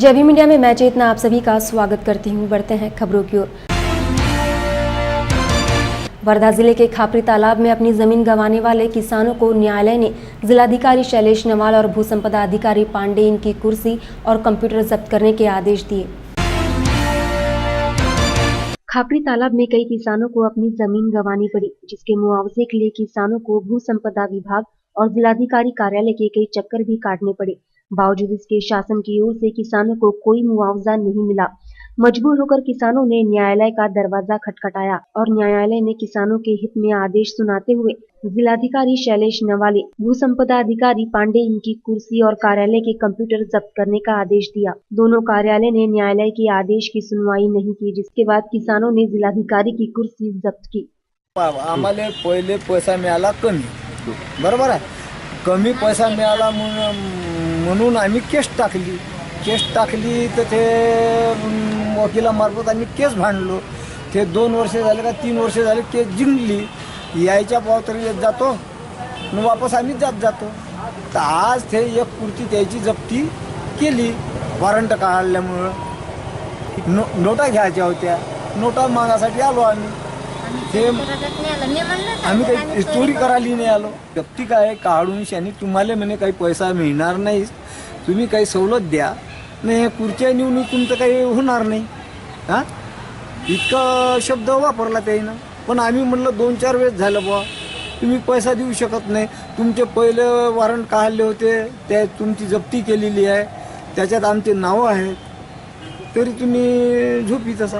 जय Bhim media में मैं चेतना आप सभी का स्वागत करती हूं। बढ़ते हैं खबरों की ओर। वर्धा जिले के खापरी तालाब में अपनी जमीन गंवाने वाले किसानों को न्यायालय ने जिलाधिकारी शैलेश नवाल और भूसंपदा अधिकारी पांडे इनकी कुर्सी और कंप्यूटर जब्त करने के आदेश दिए। खापरी तालाब में कई किसानों को अपनी जमीन गंवानी पड़ी, जिसके मुआवजे के लिए किसानों को भूसंपदा विभाग और जिलाधिकारी कार्यालय के कई चक्कर भी काटने पड़े। बावजूद इसके शासन की ओर से किसानों को कोई मुआवजा नहीं मिला। मजबूर होकर किसानों ने न्यायालय का दरवाजा खटखटाया और न्यायालय ने किसानों के हित में आदेश सुनाते हुए जिलाधिकारी शैलेश नवाले, भूसंपदा अधिकारी पांडे इनकी कुर्सी और कार्यालय के कंप्यूटर जब्त करने का आदेश दिया। दोनों कार्यालय ने न्यायालय के आदेश की सुनवाई नहीं की, जिसके बाद किसानों ने जिलाधिकारी की कुर्सी जब्त की। आम्हाला पहिले पैसा मिळाला कमी, बरोबर आहे। कमी पैसा मिळाला म्हणून आम्ही केस टाकली तर ते वकिलामार्फत आम्ही केस भांडलो। ते 2 वर्ष झाले का 3 वर्ष झाले केस जिंकली, यायच्या पावतरी येत जातो आणि वापस आम्ही जातो। तर आज ते एक कुर्ती त्याची जप्ती केली, वॉरंट काढल्यामुळं। नोटा घ्यायच्या होत्या, नोटा मागासाठी आलो आम्ही। ते आम्ही काही चोरी करायला नाही आलो। जप्ती काय काढून शानी तुम्हाला म्हणे काही पैसा मिळणार नाही, तुम्ही काही सवलत द्या, नाही खुर्च्या नेऊन विकून तर काही होणार नाही। हां, इतका शब्द वापरला त्यानं। पण आम्ही म्हटलं 2-4 वेळेस झालं बुवा, तुम्ही पैसा देऊ शकत नाही, तुमचे पहिले वॉरंट काढले होते, त्या तुमची जप्ती केलेली आहे, त्याच्यात आमचे नावं आहेत, तरी तुम्ही झोपीत असा।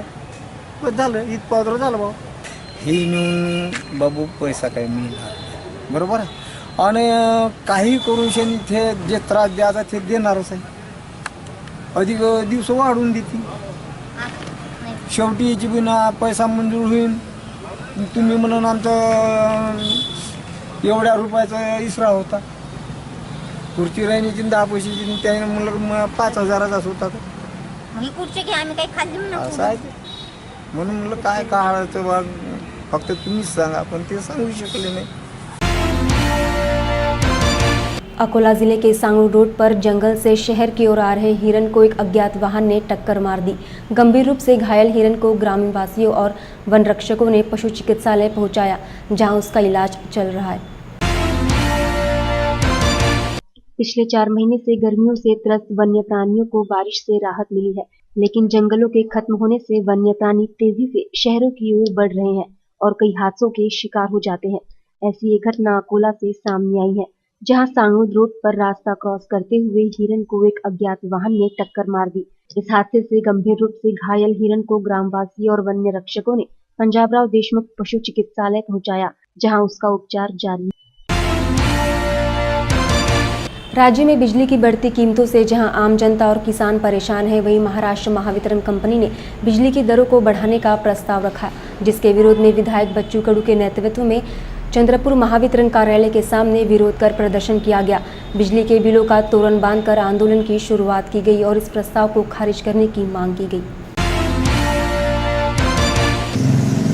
बस झालं, इथपात्र झालं बुवा। हे नेऊन बाबू पैसा काही मिळणार, बरोबर आहे। आणि काही करून शनी ते जे त्रास द्यायचा ते देणारच आहे, अधिक दिवस वाढून देतील। शेवटी याची बिना पैसा मंजूर होईल, तुम्ही म्हणून आमचा एवढ्या रुपयाचा इसरा होता। खुर्ची राहण्याची 10 पैशाची, त्याने म्हणलं 5,000चा होता। खुर्ची घ्या, आम्ही काही खाल्ली असं आहे ते। म्हणून म्हणलं काय काढायचं बा, फक्त तुम्हीच सांगा, पण ते सांगू शकले नाही। अकोला जिले के सांगरू रोड पर जंगल से शहर की ओर आ रहे हिरन को एक अज्ञात वाहन ने टक्कर मार दी। गंभीर रूप से घायल हिरन को ग्रामीण वासियों और वन रक्षकों ने पशु चिकित्सालय पहुंचाया, जहां उसका इलाज चल रहा है। पिछले 4 महीने से गर्मियों से त्रस्त वन्य प्राणियों को बारिश से राहत मिली है, लेकिन जंगलों के खत्म होने से वन्य प्राणी तेजी से शहरों की ओर बढ़ रहे हैं और कई हादसों के शिकार हो जाते हैं। ऐसी एक घटना अकोला से सामने आई है, जहां सांगरूद रोड पर रास्ता क्रॉस करते हुए हिरन को एक अज्ञात वाहन ने टक्कर मार दी। इस हादसे से गंभीर रूप से घायल हिरन को ग्रामवासी और वन्य रक्षकों ने पंजाबराव देशमुख पशु चिकित्सालय पहुंचाया, जहां उसका उपचार जारी है। राज्य में बिजली की बढ़ती कीमतों से जहां आम जनता और किसान परेशान है, वहीं महाराष्ट्र महावितरण कंपनी ने बिजली की दरों को बढ़ाने का प्रस्ताव रखा, जिसके विरोध में विधायक बच्चू कडू के नेतृत्व में चंद्रपुर महावितरण कार्यालय के सामने विरोध कर प्रदर्शन किया गया। बिजली के बिलों का तोरण बांधकर आंदोलन की शुरुआत की गई और इस प्रस्ताव को खारिज करने की मांग की गई।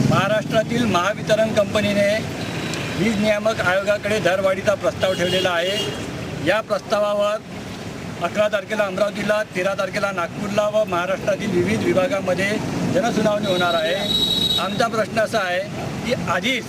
महाराष्ट्रातील महावितरण कंपनीने वीज नियामक आयोगाकडे दरवाढीचा प्रस्ताव ठेवलेला आहे। या प्रस्तावावर 11 तारखेला अमरावतीला, 13 तारखेला नागपूरला व महाराष्ट्रातील विविध विभागामध्ये जनसुनावणी होणार आहे। आमचा प्रश्न असा आहे की आधीच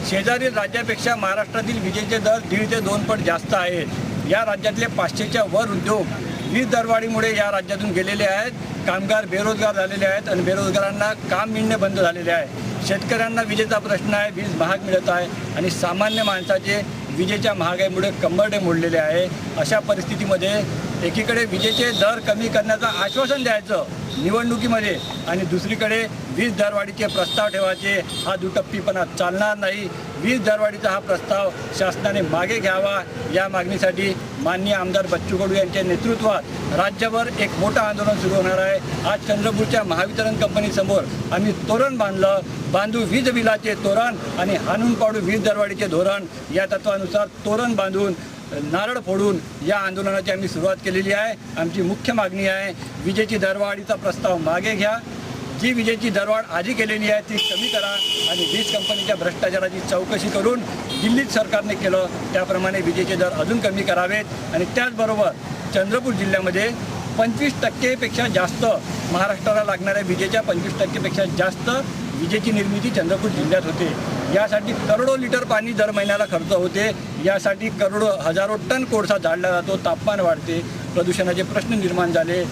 शेजारील राज्यापेक्षा महाराष्ट्रातील विजेचे दर 1.5 ते 2 पट जास्त आहेत। या राज्यातले 500च्या वर उद्योग वीज दरवाढीमुळे या राज्यातून गेलेले आहेत। कामगार बेरोजगार झालेले आहेत आणि बेरोजगारांना काम मिळणे बंद झालेले आहे। शेतकऱ्यांना विजेचा प्रश्न आहे, वीज महाग मिळत आहे आणि सामान्य माणसाचे विजेच्या महागाईमुळे कंबरडे मोडलेले आहे। अशा परिस्थितीमध्ये एकीकडे विजेचे दर कमी करण्याचं आश्वासन द्यायचं निवडणुकीमध्ये आणि दुसरीकडे वीज दरवाढीचे प्रस्ताव ठेवायचे, हा दुटप्पीपणा चालणार नाही। वीज दरवाढीचा हा प्रस्ताव शासनाने मागे घ्यावा, या मागणीसाठी माननीय आमदार बच्चू कडू यांच्या नेतृत्वात राज्यभर एक मोठं आंदोलन सुरू होणार आहे। आज चंद्रपूरच्या महावितरण कंपनीसमोर आम्ही तोरण बांधू वीज बिलाचे तोरण आणि हाणून पाडू वीज दरवाढीचे धोरण, या तत्वानुसार तोरण बांधून नारळ फोडून या आंदोलनाची आम्ही सुरुवात केलेली आहे। आमची मुख्य मागणी आहे, विजेची दरवाढीचा प्रस्ताव मागे घ्या, जी विजेची दरवाढ आधी केलेली आहे ती कमी करा आणि वीज कंपनीच्या भ्रष्टाचाराची चौकशी करून दिल्लीत सरकारने केलं त्याप्रमाणे विजेचे दर अजून कमी करावेत। आणि त्याचबरोबर चंद्रपूर जिल्ह्यामध्ये 25% जास्त महाराष्ट्राला लागणाऱ्या विजेच्या 25% जास्त विजेची निर्मिती चंद्रपूर जिल्ह्यात होते. यासाठी करोडो लिटर पाणी दर महिन्याला खर्च होते. यासाठी हजारो टन कोळसा जाळला जातो. तापमान वाढते, प्रदूषणाचे प्रश्न निर्माण झाले,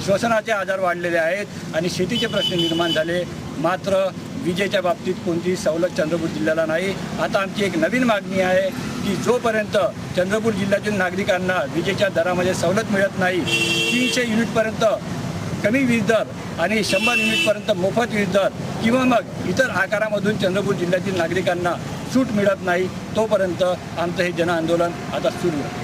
श्वसनाचे आजार वाढलेले आहेत आणि शेतीचे प्रश्न निर्माण झाले. मात्र विजेच्या बाबतीत कोणतीही सवलत चंद्रपूर जिल्ह्याला नाही. आता आमची एक नवीन मागणी आहे की जोपर्यंत चंद्रपूर जिल्ह्यातील नागरिकांना विजेच्या दरामध्ये सवलत मिळत नाही, 300 युनिटपर्यंत कमी वीज दर आणि 100 युनिटपर्यंत मोफत वीज दर किंवा मग इतर आकारामधून चंद्रपूर जिल्ह्यातील नागरिकांना सूट मिळत नाही, तोपर्यंत आमचं हे जनआंदोलन आता सुरू आहे.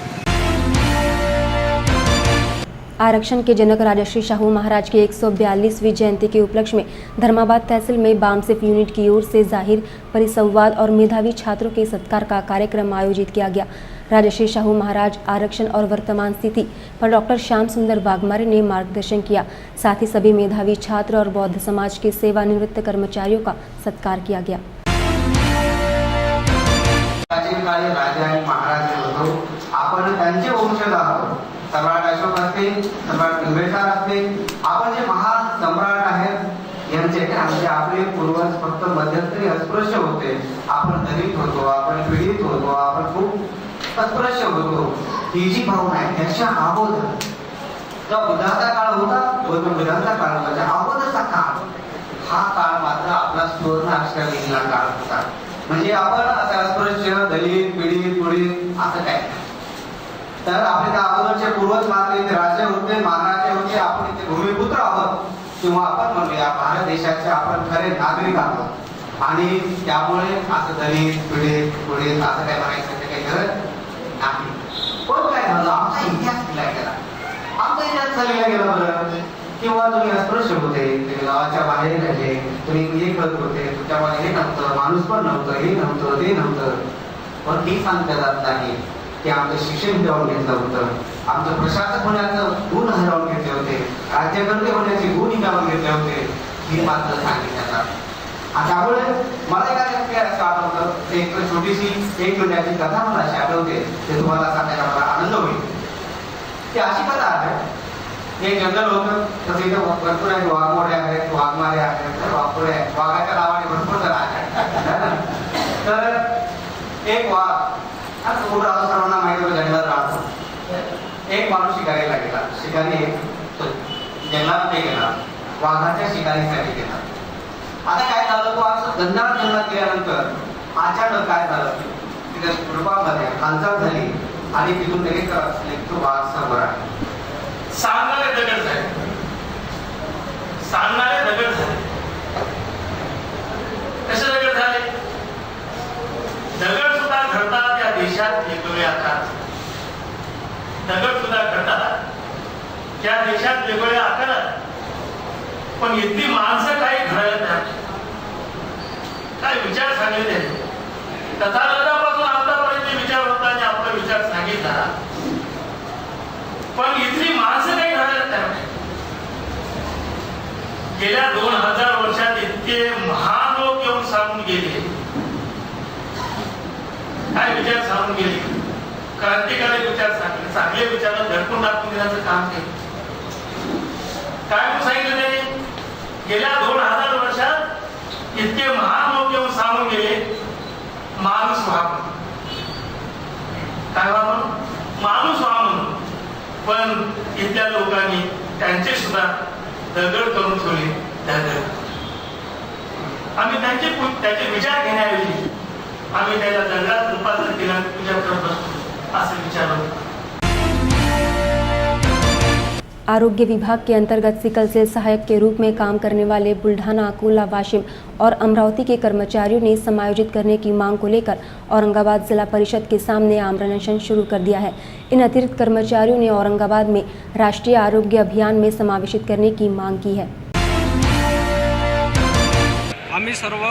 आरक्षण के जनक राजर्षि शाहू महाराज की 142वीं जयंती के उपलक्ष्य में धर्माबाद तहसील में बामसिफ यूनिट की ओर से जाहिर परिसंवाद और मेधावी छात्रों के सत्कार का कार्यक्रम आयोजित किया गया। राजर्षि शाहू महाराज आरक्षण और वर्तमान स्थिति पर डॉक्टर श्याम सुंदर वाघमारे ने मार्गदर्शन किया। साथ ही सभी मेधावी छात्र और बौद्ध समाज के सेवानिवृत्त कर्मचारियों का सत्कार किया गया। प्राचीन काळी राजा आणि महाराज होतो, आपण त्यांचे वंशज आहोत. सम्राट अशोक असतील, सम्राट बिंबिसार असतील, आपण जे महान सम्राट आहेत यांचे आमचे आपले पूर्वज फक्त मध्यंतरी अस्पृश्य होते. आपण दलित होतो, आपण पीडित होतो, आपण खूप अस्पृश्य होतो. ही जी भावना आहे त्याच्या अगोदर जो बुद्धाचा काळ होता, गौतम बुद्धांचा काळ होता, अगोदरचा काळ, हा काळ मात्र आपला सुवर्ण अक्षर लिहिलेला काळ होता. म्हणजे आपण असं अस्पृश्य, दलित, पीडित, पुढील असं काय. तर आपले त्या अगोदरचे पूर्वज मात्र इथे राजे होते, महाराजे होते, आपण इथे भूमिपुत्र आहोत किंवा आपण म्हणूया भारत देशाचे आपण खरे नागरिक आहोत. आणि त्यामुळे असं दलित, पीडित, पुढील असं काय म्हणायचं काही गरज नाही. पण काय झालं, आमचा इतिहास लिहिला गेला, आमचा इतिहास लिहिला गेला बरं. किंवा तुम्ही अस्पृश्य होते, तुम्ही गावाच्या बाहेर राहिले, तुम्ही हे करत होते, तुमच्यामध्ये हे नव्हतं, माणूस पण नव्हतं, हे नव्हतं, ते नव्हतं. पण हे सांगता जात नाही की आमचं शिक्षण हिरावून घेतलं होतं, आमचं प्रशासक होण्याचं गुण हिरावून घेतले होते, राज्यकर्ते होण्याचे गुण हिरावून घेतले होते, हे मात्र सांगितलं. त्यामुळे मला काय असं आठवतं, एक छोटीशी 1 मिनिटाची कथा मला अशी आठवते, ते तुम्हाला सांगायला मला आनंद होईल. ती अशी कथा आहे, एक जंगल होतं, तर तिथं भरपूर आहेत, वाघमोडे आहेत, वाघमारे आहेत, वाघोडे आहेत, वाघाच्या नावाने भरपूर जण आहेत. तर एक वाघ आता कुठं असं सर्वांना माहिती होतं, जंगलात राहतो. एक माणूस शिकारीला गेला, शिकारी जंगलात गेला, वाघाच्या शिकारीसाठी गेला. आता काय झालं, तो असं गंधाळ जंगलात गेल्यानंतर अचानक काय झालं, तिथे रूपामध्ये हालचाल झाली आणि तिथून लगेच तो वाघ समोर आहे. सांगणारे दगड झाले, सांगणारे दगड झाले. कसे दगड झाले? दगड सुद्धा घडतात त्या देशात वेगवेगळे आकार, दगड सुद्धा घडतात त्या देशात वेगवेगळे आकार. पण इतकी माणसं काही घडत नाही, काय विचार सांगितले तथागतापासून आतापर्यंत विचार होता आणि आपला विचार सांगितला, पण इतकी माणसं काही घडत नाही. गेल्या 2000 वर्षात इतके महान लोक येऊन सांगून गेले, काय विचार सांगून गेले, क्रांतिकारी विचार सांगितले, चांगले विचार धडकून दाखवून देण्याचं काम केलं. काय सांगितलं त्यांनी, गेल्या 2000 वर्षात इतके महान लोक येऊन सांगून गेले, माणूस व्हा म्हणून. काय व्हा म्हणून? माणूस व्हा म्हणून. पण इथल्या लोकांनी त्यांचे सुद्धा दगड करून ठेवले. दगड आम्ही त्याचे विचार घेण्याऐवजी आम्ही त्याला दगडात रूपांतर केला, पूजा करत असतो असं विचार. आरोग्य विभाग के अंतर्गत सिकल सेल सहायक के रूप में काम करने वाले बुल्ढाना, अकोला, वाशिम और अमरावती के कर्मचारियों ने समायोजित करने की मांग को लेकर औरंगाबाद जिला परिषद के सामने आमरण अनशन शुरू कर दिया है। इन अतिरिक्त कर्मचारियों ने औरंगाबाद में राष्ट्रीय आरोग्य अभियान में समावेशित करने की मांग की है। आम्ही सर्व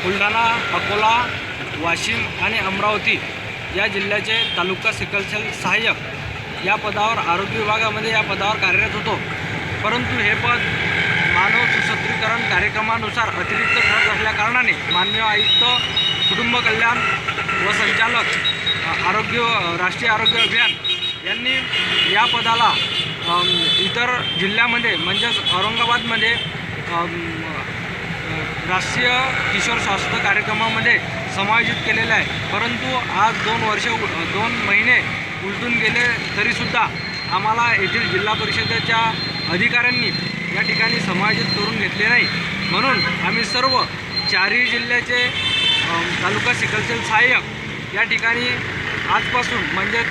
बुलढाणा, अकोला, वाशिम आणि अमरावती या जिल्ह्याचे तालुका सिकल सेल सहाय्यक या पदावर आरोग्य विभागामध्ये या पदावर कार्यरत होतो. परंतु हे पद मानव सुसज्जीकरण कार्यक्रमानुसार अतिरिक्त ठरत असल्याकारणाने माननीय आयुक्त, कुटुंब कल्याण व संचालक राष्ट्रीय आरोग्य अभियान यांनी या पदाला इतर जिल्ह्यामध्ये म्हणजेच औरंगाबादमध्ये राष्ट्रीय किशोर स्वास्थ्य कार्यक्रमामध्ये समायोजित केलेलं आहे. परंतु आज 2 महिने उलटून गेले तरीसुद्धा आम्हाला येथील जिल्हा परिषदेच्या अधिकाऱ्यांनी या ठिकाणी समायोजित करून घेतले नाही. म्हणून आम्ही सर्व 4ही जिल्ह्याचे तालुका सिकलसेल सहाय्यक या ठिकाणी आजपासून म्हणजे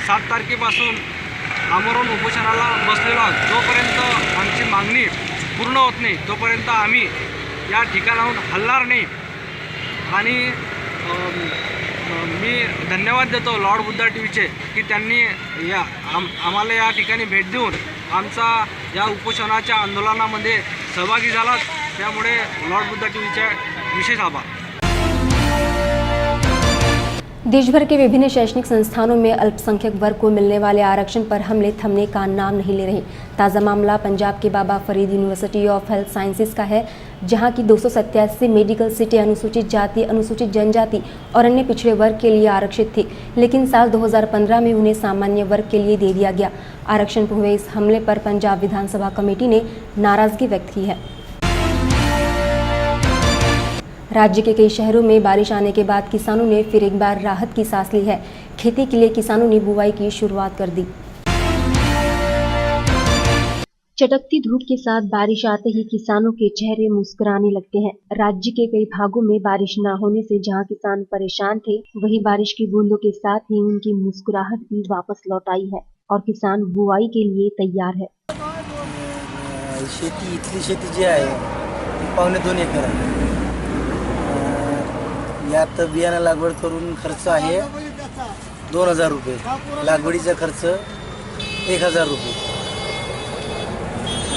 7 तारखेपासून आमरण उपोषणाला बसलेलो आहोत. जोपर्यंत आमची मागणी पूर्ण होत नाही तोपर्यंत आम्ही या ठिकाणाहून हलणार नाही. आणि मी धन्यवाद देतो लॉर्ड बुद्धा टीव्हीचे की त्यांनी आम्हाला या ठिकाणी भेट देऊन आमचा या उपोषणाच्या आंदोलनामध्ये सहभागी झालात. त्यामुळे लॉर्ड बुद्धा टीव्हीचे विशेष आभार. देश भर के विभिन्न शैक्षणिक संस्थानों में अल्पसंख्यक वर्ग को मिलने वाले आरक्षण पर हमले थमने का नाम नहीं ले रहे। ताज़ा मामला पंजाब के बाबा Farid university of health sciences का है, जहां की 287 मेडिकल सीटें अनुसूचित जाति, अनुसूचित जनजाति और अन्य पिछड़े वर्ग के लिए आरक्षित थी, लेकिन साल 2015 में उन्हें सामान्य वर्ग के लिए दे दिया गया। आरक्षण पर हुए इस हमले पर पंजाब विधानसभा कमेटी ने नाराजगी व्यक्त की है। राज्य के कई शहरों में बारिश आने के बाद किसानों ने फिर एक बार राहत की सांस ली है। खेती के लिए किसानों ने बुवाई की शुरुआत कर दी। चटकती धूप के साथ बारिश आते ही किसानों के चेहरे मुस्कुराने लगते हैं। राज्य के कई भागों में बारिश न होने से जहां किसान परेशान थे, वहीं बारिश की बूंदों के साथ ही उनकी मुस्कुराहट भी वापस लौट आई है और किसान बुवाई के लिए तैयार है। शेती इथली शेती जी आहे ती 2.25 एकर आहे. यात बियाणं लागवड करून खर्च आहे 2000 रुपये, लागवडीचा खर्च 1000 रुपये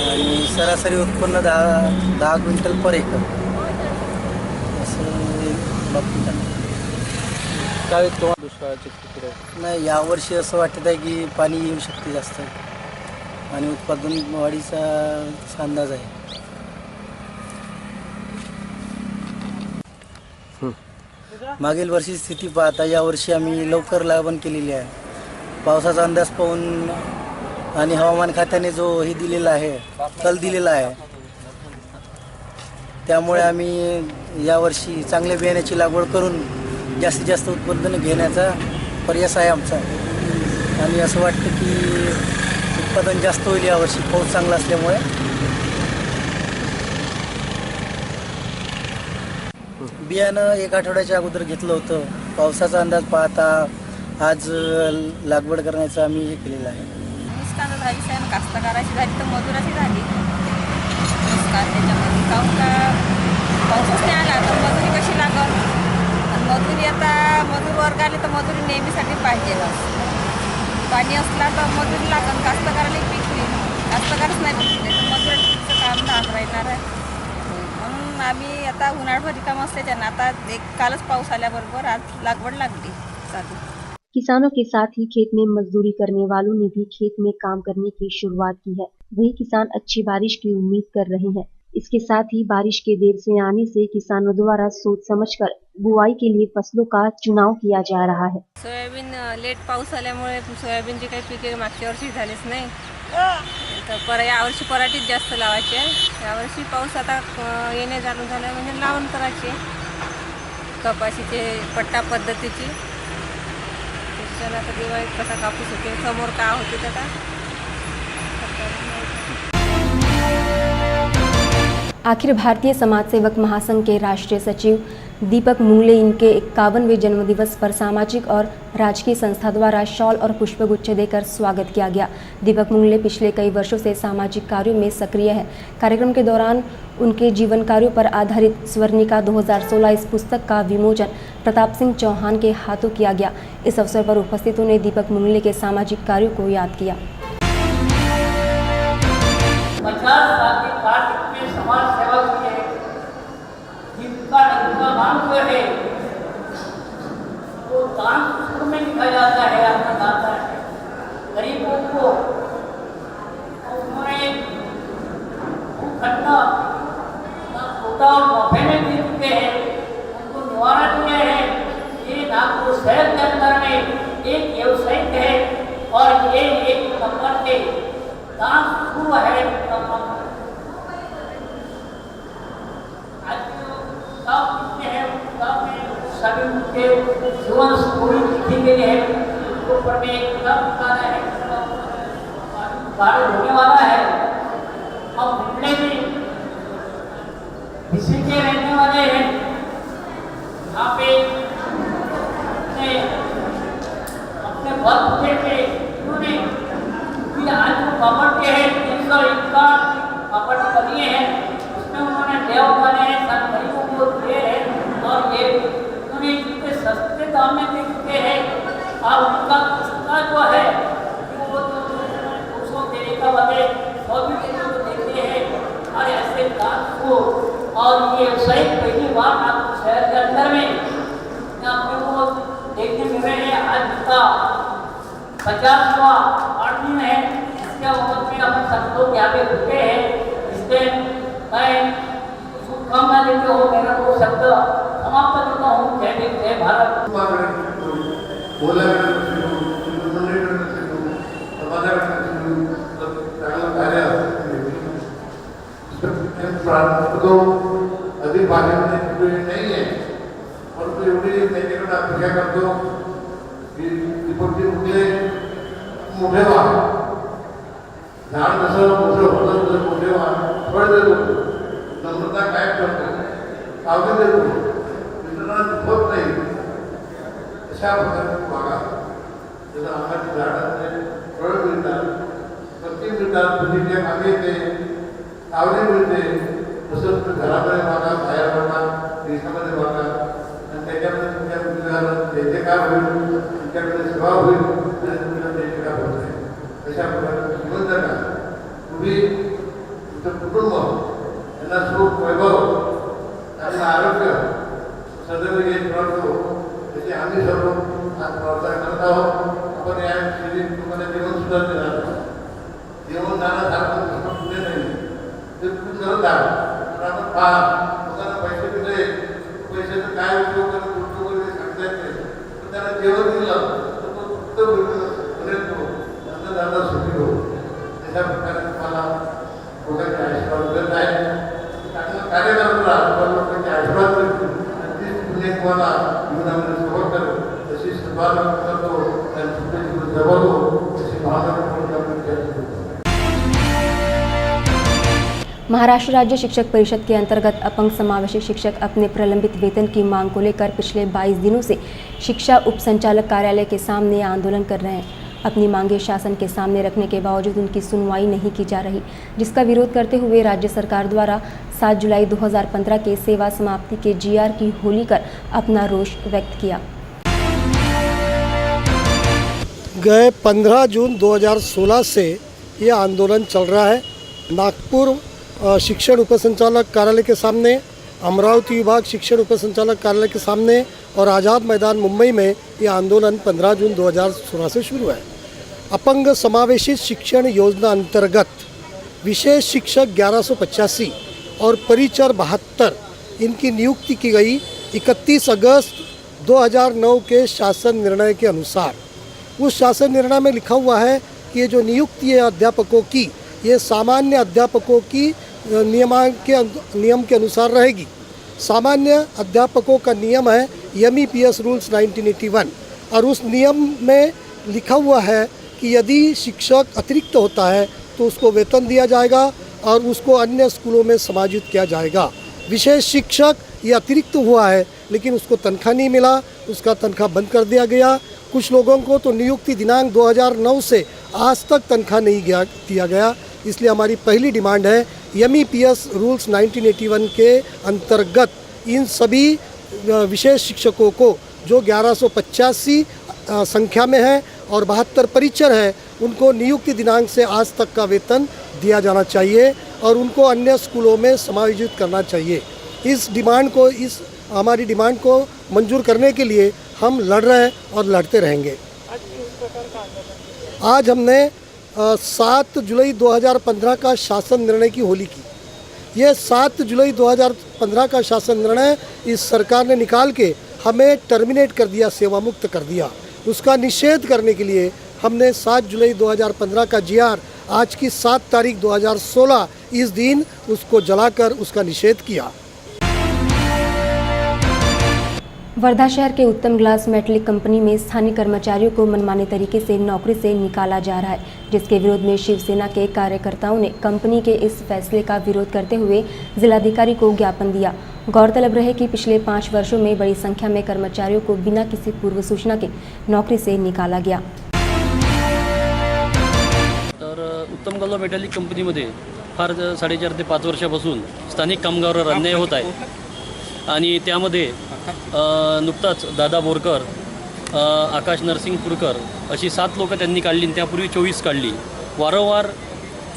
आणि सरासरी उत्पन्न 10 क्विंटल पर एकर असं बाबतीत आहे. काय दुष्काळाची स्थिती नाही, यावर्षी असं वाटत आहे की पाणी येऊ शकते जास्त आणि उत्पादन वाढीचा अंदाज आहे. मागील वर्षी स्थिती पाहता यावर्षी आम्ही लवकर लागवड केलेली आहे. पावसाचा अंदाज पाहून आणि हवामान खात्याने जो हे दिलेला आहे, कल दिलेला आहे, त्यामुळे आम्ही यावर्षी चांगल्या बियाण्याची लागवड करून जास्तीत जास्त उत्पादन घेण्याचा प्रयास आहे आमचा. आणि असं वाटतं की उत्पादन जास्त होईल यावर्षी पाऊस चांगला असल्यामुळे. बियाणं 1 आठवड्याच्या अगोदर घेतलं होतं. पावसाचा अंदाज पाहता आज लागवड करण्याचं आम्ही हे केलेलं आहे. नुकसान झाली आहे, कास्तकाराची झाली तर मजुराची झाली नुकसान त्याच्यामध्ये. काहून का पाऊसच नाही आला तर मजुरी कशी लागल, आणि मजुरी आता मजूर वर्ग आले तर मजुरी नेहमीसाठी पाहिजे. पाणी असला तर मजुरी लागल, कास्तकाराला पीक होईल. कास्तकारच नाही पिकले तर मजुराचं काम धाक राहणार आहे. म्हणून आम्ही आता उन्हाळभर रिकाम असल्याच्यानं आता कालच पाऊस आल्याबरोबर आज लागवड लागली चालू. किसानों के साथ ही खेत में मजदूरी करने वालों ने भी खेत में काम करने की शुरुआत की है। वही किसान अच्छी बारिश की उम्मीद कर रहे हैं। इसके साथ ही बारिश के देर से आने से किसानों द्वारा सोच समझकर बुआई के लिए फसलों का चुनाव किया जा रहा है। सोयाबीन लेट पाऊस आल्यामुळे सोयाबीनची काही पिके मागच्या वर्षी झालीच नाही, तर यावर्षी पराठीच जास्त लावायचे. यावर्षी पाऊस आता येणे चालू झालं म्हणजे लावण करायचे कपाशीचे पट्टा पद्धतीची. त्याच्यानं आता दिवाळीत कसा कापूस होते, समोर का होते त्याचा. आखिर भारतीय समाज सेवक महासंघ के राष्ट्रीय सचिव दीपक मुंगले इनके 51वें जन्मदिवस पर सामाजिक और राजकीय संस्था द्वारा शॉल और पुष्पगुच्छ देकर स्वागत किया गया। दीपक मुंगले पिछले कई वर्षों से सामाजिक कार्यों में सक्रिय है। कार्यक्रम के दौरान उनके जीवन कार्यों पर आधारित स्वर्णिका 2016 इस पुस्तक का विमोचन प्रताप सिंह चौहान के हाथों किया गया। इस अवसर पर उपस्थितों ने दीपक मुंगले के सामाजिक कार्यों को याद किया। 50 साल के कार्य में समाज सेवक है, जिनका महत्व है वो दान पुस्तक में लिखा जाता है, आपका दाता है गरीबों को। उन्होंने घटना छोटा और मौके में दे चुके हैं, उनको निवारण दिया है। ये नागपुर शहर के अंदर में एक व्यवसायिक है और ये 1 नंबर से काम शुरू है। आज सब कितने हैं, सब में सभी उनके जीवन स्टोरी लिखी गई है। उसके ऊपर में एक कलम निकाला है, भारत होने वाला है। हम घूमने में इसी के रहने वाले हैं। यहाँ पे अपने बल पे उन्होंने आज जो कमर के हैं 351 कमर बनिए हैं, उसमें उन्होंने देव बने हैं, सब गरीबों को दिए हैं और ये उन्होंने इतने सस्ते दाम में दे चुके हैं। और उनका पुस्तक जो है वो तो 200 देने का बदले 100 भी देते हैं। और ऐसे दाम को और ये सही पहली बार आपको शहर के अंदर में आपको को देखने मिल रहे हैं। आज का 50वां दिन है, इसके वक्त में अपन सब लोग यहाँ पे रुके हैं। इससे मैं शुभकामना देते हो, मेरा वो शब्द समाप्त करता हूँ। जय हिंद, जय भारत। अधिक भाषेमध्ये नाही आहे, परंतु एवढी त्यांच्याकडे अपेक्षा करतो की दीपकजी मुले मोठे व्हा, झाड जसं मोठं होतं तसं मोठे व्हा, फळ देतो, नम्रता काय करतो, सावधी देतो, मित्रांना दुखत नाही, अशा प्रकारे वागा. जसं आंब्याची झाड असते, फळ मिळतात, पत्ती मिळतात, फुलीच्या कामे येते, सावली मिळते. तसंच घरामध्ये वागा, बाहेर वागा, देशामध्ये वागा आणि त्याच्यामध्ये तुमच्या मुलीला जयजयकार होईल, तुमच्याकडे सेवा होईल आणि तुमच्या जयजयकार होत आहे. अशा प्रकारे जीवन जगा. तुम्ही तुमचं कुटुंब यांना सुख, वैभव आणि आरोग्य सदैव येत राहतो, त्याची आम्ही सर्व आज प्रार्थना करत आहोत. आपण या शरीर तुम्हाला जीवन सुद्धा देणार, जीवन दानासारखं पुढे नाही ते तुम्ही करत आहात. आपण पहा, लोकांना पैसे दिले, पैशाचा काय उपयोग करत उद्योग वगैरे सांगता येत नाही, पण त्यांना जेवण दिलं तर तो फक्त पर्यंत अन्नदाता सुखी हो. अशा प्रकारे तुम्हाला लोकांचे आशीर्वाद मिळत आहे. चांगलं कार्य करत राहा, लोकांचे आशीर्वाद मिळतील आणि तीच पुणे तुम्हाला जीवनामध्ये सुरुवात करेल. तशी सुरुवात करतो आणि तुमचे जीवन जगवतो, अशी भावना महाराष्ट्र राज्य शिक्षक परिषद के अंतर्गत अपंग समावेशी शिक्षक अपने प्रलंबित वेतन की मांग को लेकर पिछले 22 दिनों से शिक्षा उप संचालक कार्यालय के सामने आंदोलन कर रहे हैं। अपनी मांगे शासन के सामने रखने के बावजूद उनकी सुनवाई नहीं की जा रही, जिसका विरोध करते हुए राज्य सरकार द्वारा 7 जुलाई 2015 के सेवा समाप्ति के GR की होली कर अपना रोष व्यक्त किया। गए 15 जून 2016 से ये आंदोलन चल रहा है। नागपुर शिक्षण उपसंचालक कार्यालय के सामने, अमरावती विभाग शिक्षण उपसंचालक कार्यालय के सामने और आज़ाद मैदान मुंबई में ये आंदोलन 15 जून 2016 से शुरू है। अपंग समावेशी शिक्षण योजना अंतर्गत विशेष शिक्षक 1185 और परिचर 72 इनकी नियुक्ति की गई 31 अगस्त 2009 के शासन निर्णय के अनुसार। उस शासन निर्णय में लिखा हुआ है कि ये जो नियुक्ति है अध्यापकों की, ये सामान्य अध्यापकों की नियम के अनुसार रहेगी। सामान्य अध्यापकों का नियम है MEPS रूल्स 1981 और उस नियम में लिखा हुआ है कि यदि शिक्षक अतिरिक्त होता है तो उसको वेतन दिया जाएगा और उसको अन्य स्कूलों में समायोजित किया जाएगा। विशेष शिक्षक ये अतिरिक्त हुआ है लेकिन उसको तनख्वाह नहीं मिला, उसका तनख्वाह बंद कर दिया गया। कुछ लोगों को तो नियुक्ति दिनांक 2009 से आज तक तनख्वाह नहीं दिया गया। इसलिए हमारी पहली डिमांड है MEPS रूल्स 1981 के अंतर्गत इन सभी विशेष शिक्षकों को जो 1185 संख्या में है और 72 परिचर है, उनको नियुक्ति दिनांक से आज तक का वेतन दिया जाना चाहिए और उनको अन्य स्कूलों में समायोजित करना चाहिए। इस हमारी डिमांड को मंजूर करने के लिए हम लड़ रहे हैं और लड़ते रहेंगे। आज हमने 7 जुलाई 2015 का शासन निर्णय की होली की। ये 7 जुलाई 2015 का शासन निर्णय इस सरकार ने निकाल के हमें टर्मिनेट कर दिया, सेवा मुक्त कर दिया। उसका निषेध करने के लिए हमने 7 जुलाई 2015 का GR आज की 7 तारीख 2016 इस दिन उसको जलाकर उसका निषेध किया। वर्धा शहर के उत्तम ग्लास मेटलिक कंपनी में स्थानीय कर्मचारियों को मनमाने तरीके से नौकरी से निकाला जा रहा है, जिसके विरोध में शिवसेना के कार्यकर्ताओं ने कंपनी के इस फैसले का विरोध करते हुए जिलाधिकारी को ज्ञापन दिया। गौरतलब रहे कि पिछले 5 वर्षों में बड़ी संख्या में कर्मचारियों को बिना किसी पूर्व सूचना के नौकरी से निकाला गया। तर उत्तम ग्लास मेटॅलिक कंपनीमध्ये फार 4.5 ते 5 वर्षापासून स्थानिक कामगारांवर अन्याय होत आहे आणि त्यामध्ये नुकताच दादा बोरकर, आकाश नरसिंगपूरकर अशी 7 लोक त्यांनी काढली आणि त्यापूर्वी 24 काढली। वारंवार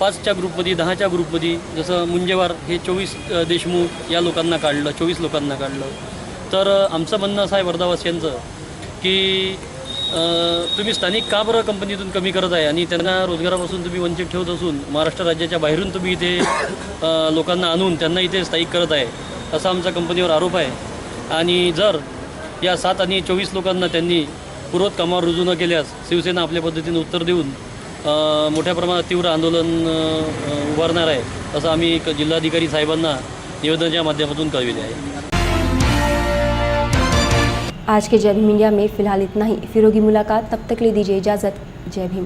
5च्या ग्रुपमध्ये 10च्या ग्रुपमध्ये जसं मुंजेवार हे 24 देशमुख या लोकांना काढलं, 24 लोकांना काढलं। तर आमचं म्हणणं असं आहे वर्धावासियांचं की तुम्ही स्थानिक का बरं कंपनीतून कमी करत आहे आणि त्यांना रोजगारापासून तुम्ही वंचित ठेवत असून महाराष्ट्र राज्याच्या बाहेरून तुम्ही इथे लोकांना आणून त्यांना इथे स्थायिक करत आहे असा आमचा कंपनीवर आरोप आहे। आणि जर या 7 आणि 24 लोकांना त्यांनी पूर्वत कामावर रुजू न केल्यास शिवसेना आपल्या पद्धतीने उत्तर देऊन मोठ्या प्रमाणात तीव्र आंदोलन उभारणार आहे असं आम्ही जिल्हाधिकारी साहेबांना निवेदनाच्या माध्यमातून कळविले आहे। आज के जय भीम इंडिया में फिलहाल इतना ही। फिर होगी मुलाकात, तब तक ले दीजिए इजाज़त। जय भीम।